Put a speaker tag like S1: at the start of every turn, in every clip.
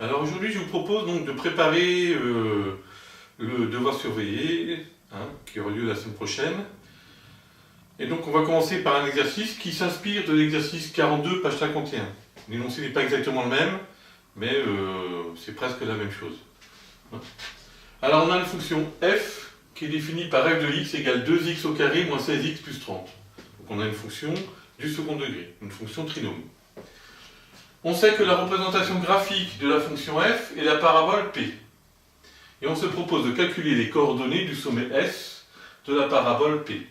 S1: Alors aujourd'hui, je vous propose donc de préparer le devoir surveillé, qui aura lieu la semaine prochaine. Et donc on va commencer par un exercice qui s'inspire de l'exercice 42, page 51. L'énoncé n'est pas exactement le même, mais c'est presque la même chose. Alors on a une fonction f qui est définie par f de x égale 2x au carré moins 16x plus 30. Donc on a une fonction du second degré, une fonction trinôme. On sait que la représentation graphique de la fonction f est la parabole P. Et on se propose de calculer les coordonnées du sommet S de la parabole P.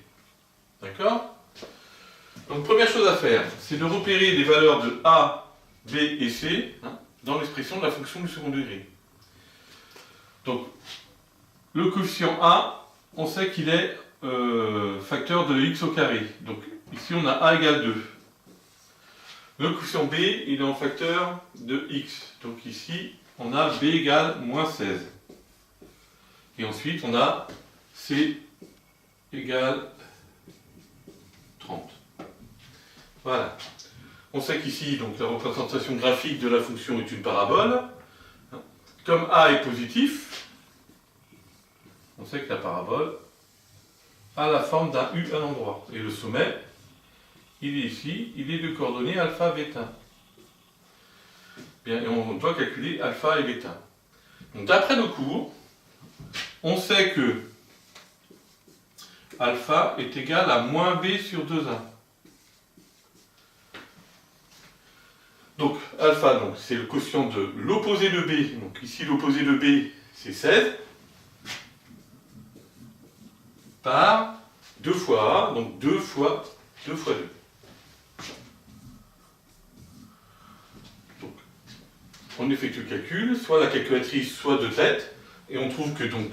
S1: D'accord? Donc première chose à faire, c'est de repérer les valeurs de A, B et C dans l'expression de la fonction du second degré. Donc le coefficient A, on sait qu'il est facteur de x au carré. Donc ici on a A égale 2. Le coefficient B, il est en facteur de x. Donc ici, on a B égale moins 16. Et ensuite, on a C égale 30. Voilà. On sait qu'ici, donc, la représentation graphique de la fonction est une parabole. Comme A est positif, on sait que la parabole a la forme d'un U à l'endroit. Et le sommet, il est ici, il est de coordonnées alpha, bêta. Bien, et on doit calculer alpha et bêta. Donc d'après le cours, on sait que alpha est égal à moins b sur 2a. Donc alpha, c'est le quotient de l'opposé de b. Donc ici l'opposé de b, c'est 16. Par 2 fois a, donc 2 fois 2 fois 2. On effectue le calcul, soit la calculatrice, soit de tête, et on trouve que donc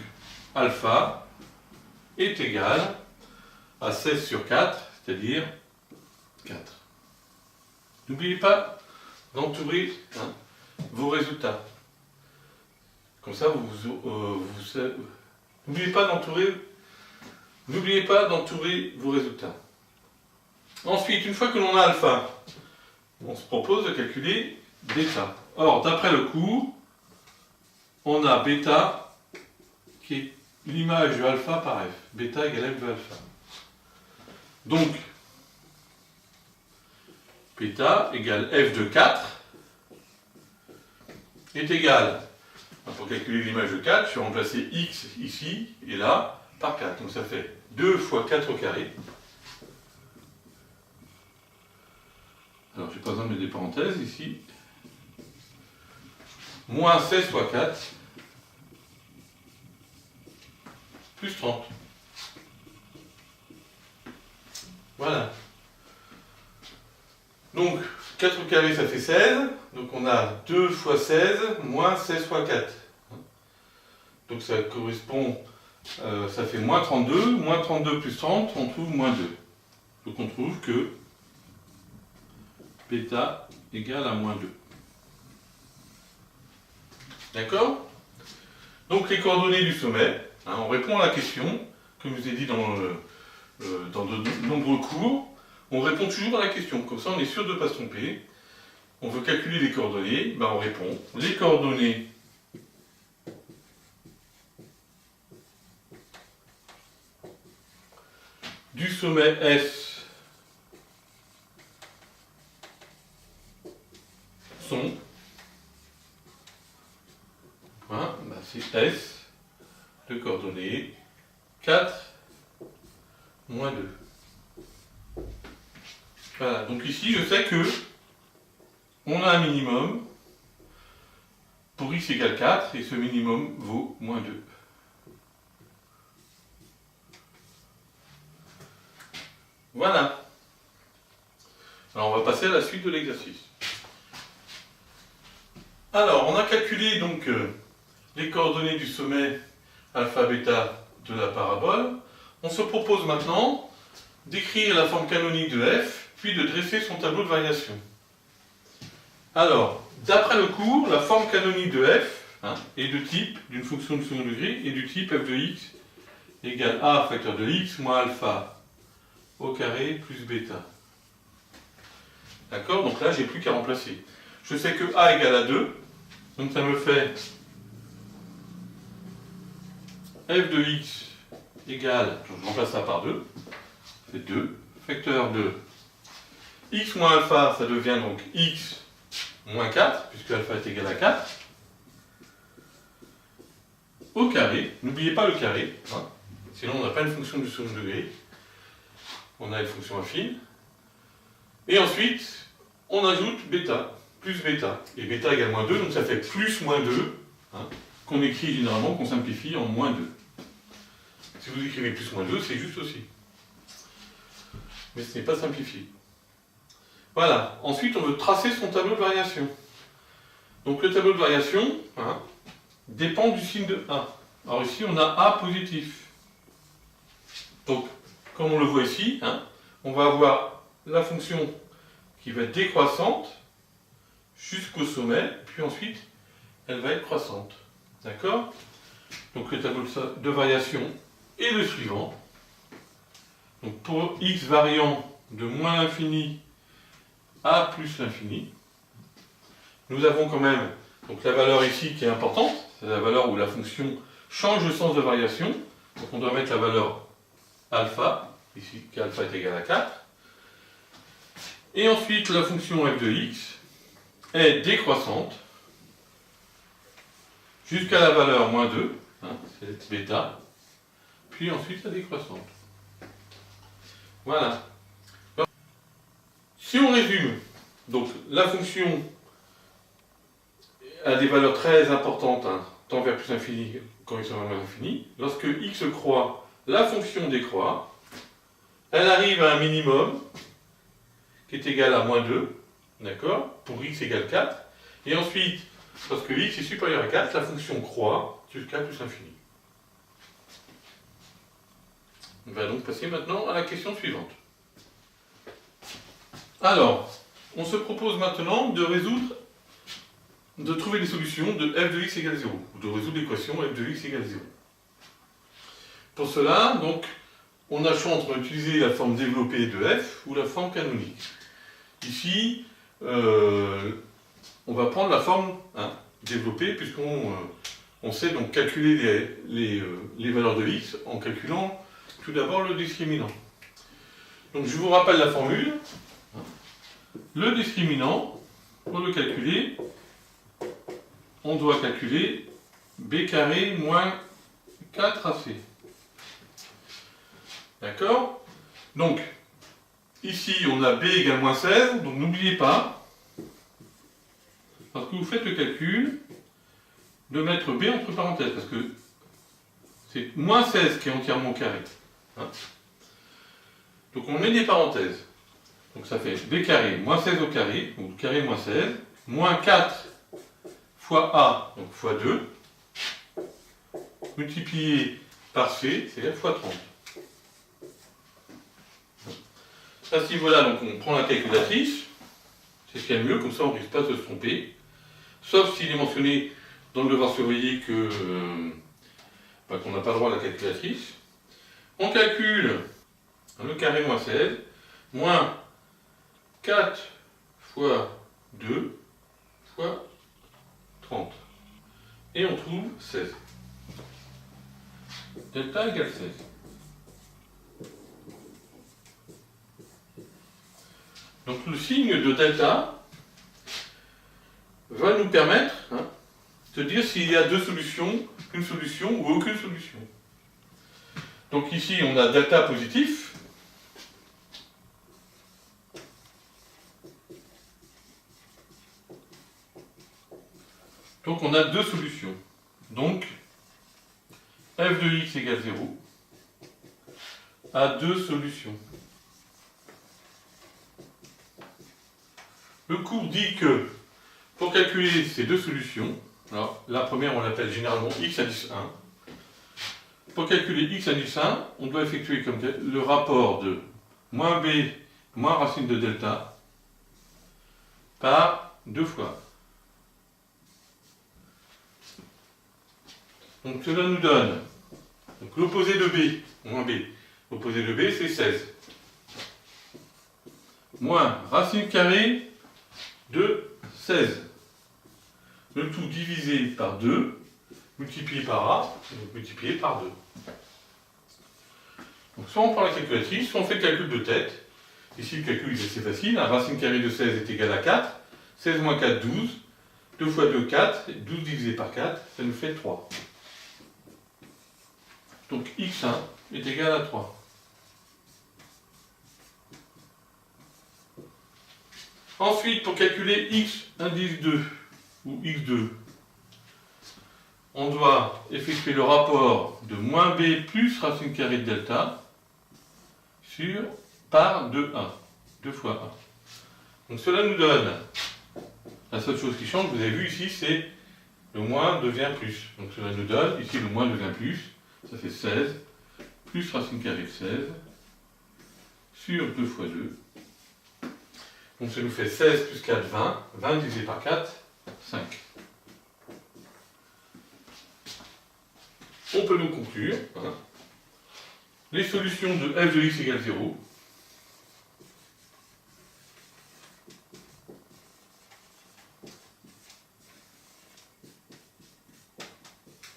S1: alpha est égal à 16 sur 4, c'est-à-dire 4. N'oubliez pas d'entourer vos résultats. Comme ça, n'oubliez pas d'entourer vos résultats. Ensuite, une fois que l'on a alpha, on se propose de calculer bêta. Or, d'après le cours, on a bêta qui est l'image de alpha par f. Bêta égale f de alpha. Donc, bêta égale f de 4 est égal, pour calculer l'image de 4, je vais remplacer x ici et là par 4. Donc ça fait 2 fois 4 au carré. Alors, je n'ai pas besoin de mettre des parenthèses ici. Moins 16 fois 4, plus 30. Voilà. Donc, 4 au carré, ça fait 16. Donc, on a 2 fois 16, moins 16 fois 4. Donc, ça correspond, ça fait moins 32. Moins 32 plus 30, on trouve moins 2. Donc, on trouve que bêta égale à moins 2. D'accord? Donc les coordonnées du sommet, on répond à la question, comme je vous ai dit dans de nombreux cours, on répond toujours à la question, comme ça on est sûr de ne pas se tromper. On veut calculer les coordonnées, on répond les coordonnées du sommet S sont c'est S de coordonnées 4 moins 2. Voilà, donc ici je sais que on a un minimum pour x égale 4 et ce minimum vaut moins 2. Voilà. Alors on va passer à la suite de l'exercice. Alors on a calculé donc les coordonnées du sommet alpha bêta de la parabole. On se propose maintenant d'écrire la forme canonique de f, puis de dresser son tableau de variation. Alors, d'après le cours, la forme canonique de f est de type d'une fonction du second degré et du type f de x égale a facteur de x moins alpha au carré plus bêta. D'accord? Donc là, j'ai plus qu'à remplacer. Je sais que a égale à 2. Donc ça me fait f de x égale, je remplace ça par 2, c'est 2, facteur de x moins alpha, ça devient donc x moins 4, puisque alpha est égal à 4, au carré, n'oubliez pas le carré, hein, sinon on n'a pas une fonction du second degré, on a une fonction affine, et ensuite on ajoute bêta, plus bêta, et bêta égale moins 2, donc ça fait plus moins 2, hein, qu'on écrit généralement, qu'on simplifie en moins 2. Si vous écrivez plus moins 2, c'est juste aussi. Mais ce n'est pas simplifié. Voilà. Ensuite, on veut tracer son tableau de variation. Donc le tableau de variation, hein, dépend du signe de A. Alors ici, on a A positif. Donc, comme on le voit ici, hein, on va avoir la fonction qui va être décroissante jusqu'au sommet, puis ensuite, elle va être croissante. D'accord? Donc le tableau de variation est le suivant. Donc pour x variant de moins l'infini à plus l'infini, nous avons quand même donc la valeur ici qui est importante, c'est la valeur où la fonction change de sens de variation. Donc on doit mettre la valeur alpha, ici qu'alpha est égal à 4. Et ensuite la fonction f de x est décroissante jusqu'à la valeur moins 2, hein, c'est bêta, puis ensuite la décroissante. Voilà. Si on résume, donc la fonction a des valeurs très importantes, hein, tend vers plus infini quand x vers moins infini. Lorsque x croît, la fonction décroît. Elle arrive à un minimum qui est égal à moins 2, d'accord, pour x égale 4. Et ensuite, lorsque x est supérieur à 4, la fonction croît jusqu'à plus infini. On va donc passer maintenant à la question suivante. Alors, on se propose maintenant de trouver des solutions de f de x égale 0, ou de résoudre l'équation f de x égale 0. Pour cela, donc, on a le choix entre utiliser la forme développée de f ou la forme canonique. Ici, on va prendre la forme développée, puisqu'on sait donc calculer les valeurs de x en calculant tout d'abord le discriminant. Donc je vous rappelle la formule. Le discriminant, pour le calculer, on doit calculer b carré moins 4ac. D'accord? Donc, ici on a b égale moins 16, donc n'oubliez pas, lorsque vous faites le calcul, de mettre b entre parenthèses, parce que c'est moins 16 qui est entièrement au carré. Hein? Donc on met des parenthèses. Donc ça fait b carré moins 16 au carré, donc carré moins 16, moins 4 fois a, donc fois 2, multiplié par c, c'est-à-dire fois 30. À ce niveau-là, donc on prend la calculatrice, c'est ce qu'il y a de mieux, comme ça on ne risque pas de se tromper, sauf s'il est mentionné dans le devoir surveillé qu'on n'a pas le droit à la calculatrice. On calcule le carré moins 16, moins 4 fois 2 fois 30. Et on trouve 16. Delta égale 16. Donc le signe de delta va nous permettre de dire s'il y a deux solutions, une solution ou aucune solution. Donc ici on a delta positif. Donc on a deux solutions. Donc f de x égale 0 a deux solutions. Le cours dit que pour calculer ces deux solutions, alors la première on l'appelle généralement x indice 1. Pour calculer x indice 1, on doit effectuer comme le rapport de moins b moins racine de delta par 2 fois. Donc cela nous donne l'opposé de b, moins b. L'opposé de b c'est 16. Moins racine carrée de 16. le tout divisé par 2, multiplié par A, donc multiplié par 2. Donc soit on prend la calculatrice, soit on fait le calcul de tête. Ici le calcul est assez facile, la racine carrée de 16 est égale à 4, 16 moins 4, 12, 2 fois 2, 4, 12 divisé par 4, ça nous fait 3. Donc x1 est égal à 3. Ensuite, pour calculer x indice 2 ou x2, on doit effectuer le rapport de moins b plus racine carrée de delta par 2a, 2 fois a. Donc cela nous donne, la seule chose qui change, vous avez vu ici, c'est le moins devient plus. Donc cela nous donne, ici le moins devient plus, ça fait 16, plus racine carrée de 16, sur 2 fois 2. Donc ça nous fait 16 plus 4, 20. 20 divisé par 4, 5. On peut donc conclure, les solutions de f de x égale 0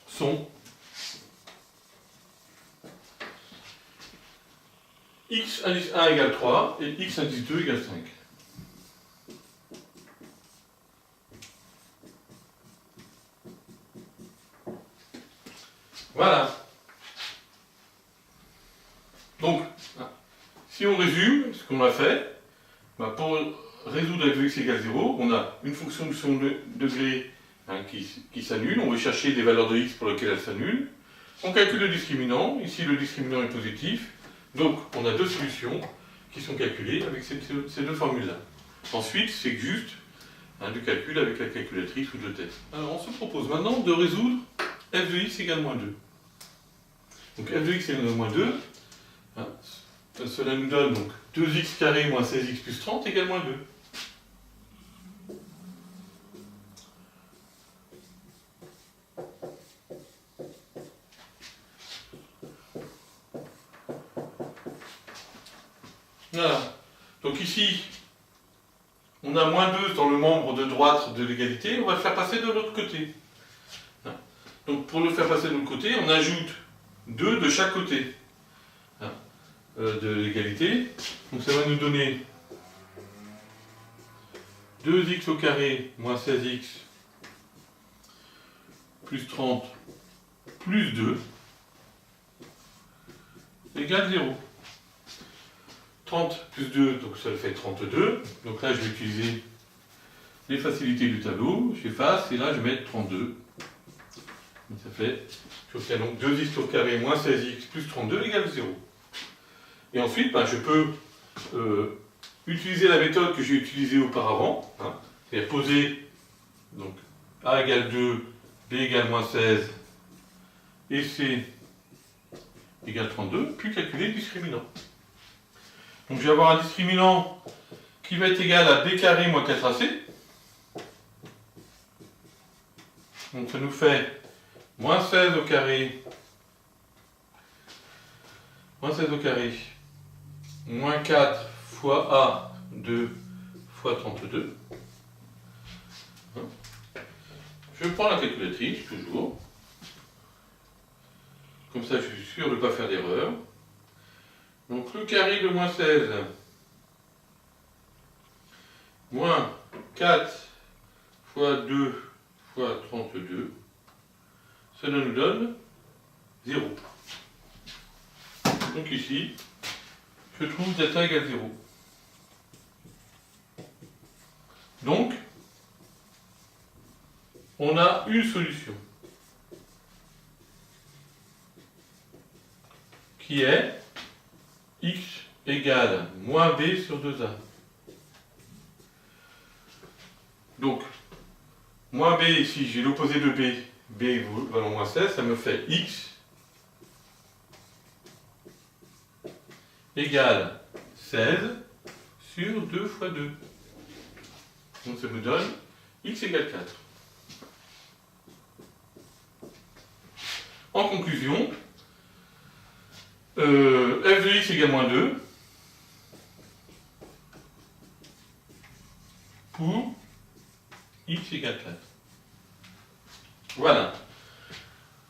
S1: sont x indice 1 égale 3 et x indice 2 égale 5. Voilà. Donc, si on résume ce qu'on a fait, pour résoudre f de x égale 0, on a une fonction de second degré qui s'annule. On veut chercher des valeurs de x pour lesquelles elle s'annule. On calcule le discriminant. Ici, le discriminant est positif. Donc, on a deux solutions qui sont calculées avec ces deux formules-là. Ensuite, c'est juste du calcul avec la calculatrice ou de tête. Alors, on se propose maintenant de résoudre f de x égale moins 2. Donc, f de x égale moins 2, cela nous donne donc 2x carré moins 16x plus 30 égale moins 2. Voilà. Donc ici, on a moins 2 dans le membre de droite de l'égalité, on va le faire passer de l'autre côté. Donc pour le faire passer de l'autre côté, on ajoute 2 de chaque côté de l'égalité. Donc ça va nous donner 2x au carré moins 16x plus 30 plus 2 égale 0. 30 plus 2, donc ça fait 32. Donc là, je vais utiliser les facilités du tableau. J'efface et là, je vais mettre 32. Donc ça fait, j'obtiens donc 2x au carré moins 16x plus 32 égale 0. Et ensuite, je peux utiliser la méthode que j'ai utilisée auparavant, c'est-à-dire poser donc, a égale 2, b égale moins 16 et c égale 32, puis calculer le discriminant. Donc je vais avoir un discriminant qui va être égal à b carré moins 4ac. Donc ça nous fait moins 16 au carré, moins 4 fois a, 2 fois 32. Je prends la calculatrice, toujours. Comme ça, je suis sûr de ne pas faire d'erreur. Donc le carré de moins 16, moins 4 fois 2 fois 32, cela nous donne 0. Donc ici, je trouve delta égale 0. Donc, on a une solution qui est x égale moins b sur 2a. Donc, moins b ici, j'ai l'opposé de b, b valant moins 16, ça me fait x égale 16 sur 2 fois 2. Donc ça me donne x égale 4. En conclusion, f de x égale moins 2 pour x égale 4. Voilà.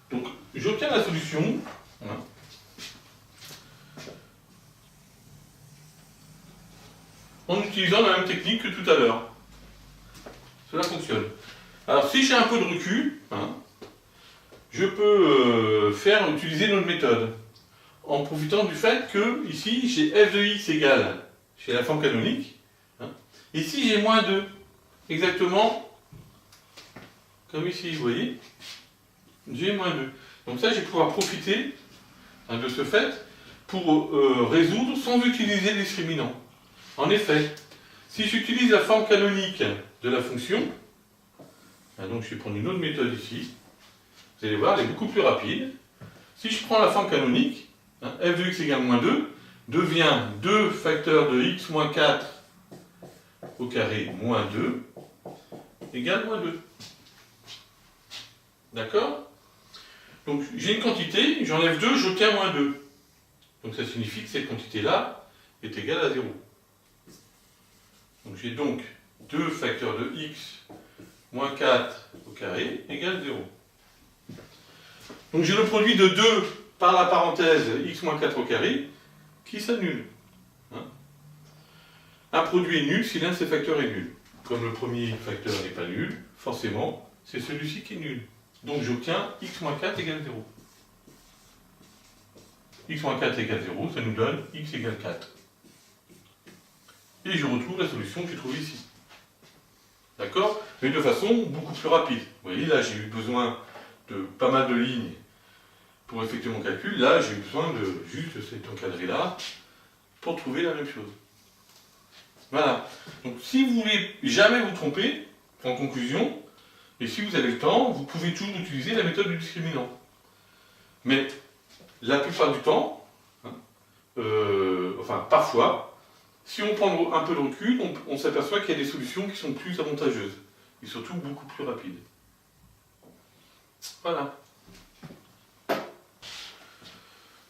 S1: Donc, j'obtiens la solution. Voilà. En utilisant la même technique que tout à l'heure. Cela fonctionne. Alors, si j'ai un peu de recul, je peux utiliser notre méthode. En profitant du fait que, ici, j'ai f de x égale, chez la forme canonique. Ici, j'ai moins 2. Exactement comme ici, vous voyez. J'ai moins 2. Donc ça, je vais pouvoir profiter de ce fait pour résoudre sans utiliser le discriminant. En effet, si j'utilise la forme canonique de la fonction, donc je vais prendre une autre méthode ici, vous allez voir, elle est beaucoup plus rapide. Si je prends la forme canonique, f de x égale moins 2, devient 2 facteurs de x moins 4 au carré moins 2 égale moins 2. D'accord? Donc j'ai une quantité, j'enlève 2, j'obtiens moins 2. Donc ça signifie que cette quantité-là est égale à 0. Donc j'ai donc 2 facteurs de x moins 4 au carré égale 0. Donc j'ai le produit de 2 par la parenthèse x moins 4 au carré qui s'annule. Un produit est nul si l'un de ses facteurs est nul. Comme le premier facteur n'est pas nul, forcément, c'est celui-ci qui est nul. Donc j'obtiens x moins 4 égale 0. X moins 4 égale 0, ça nous donne x égale 4. Et je retrouve la solution que j'ai trouvée ici. D'accord? Mais de façon beaucoup plus rapide. Vous voyez, là j'ai eu besoin de pas mal de lignes pour effectuer mon calcul. Là j'ai eu besoin de juste cet encadré-là pour trouver la même chose. Voilà. Donc si vous voulez jamais vous tromper, en conclusion, et si vous avez le temps, vous pouvez toujours utiliser la méthode du discriminant. Mais la plupart du temps, enfin parfois, si on prend un peu de recul, on s'aperçoit qu'il y a des solutions qui sont plus avantageuses et surtout beaucoup plus rapides. Voilà.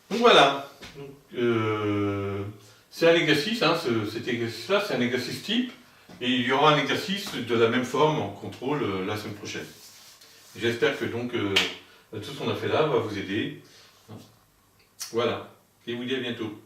S1: Donc voilà. C'est un exercice, cet exercice-là, c'est un exercice type, et il y aura un exercice de la même forme en contrôle la semaine prochaine. J'espère que donc tout ce qu'on a fait là va vous aider. Voilà. Et vous dis à bientôt.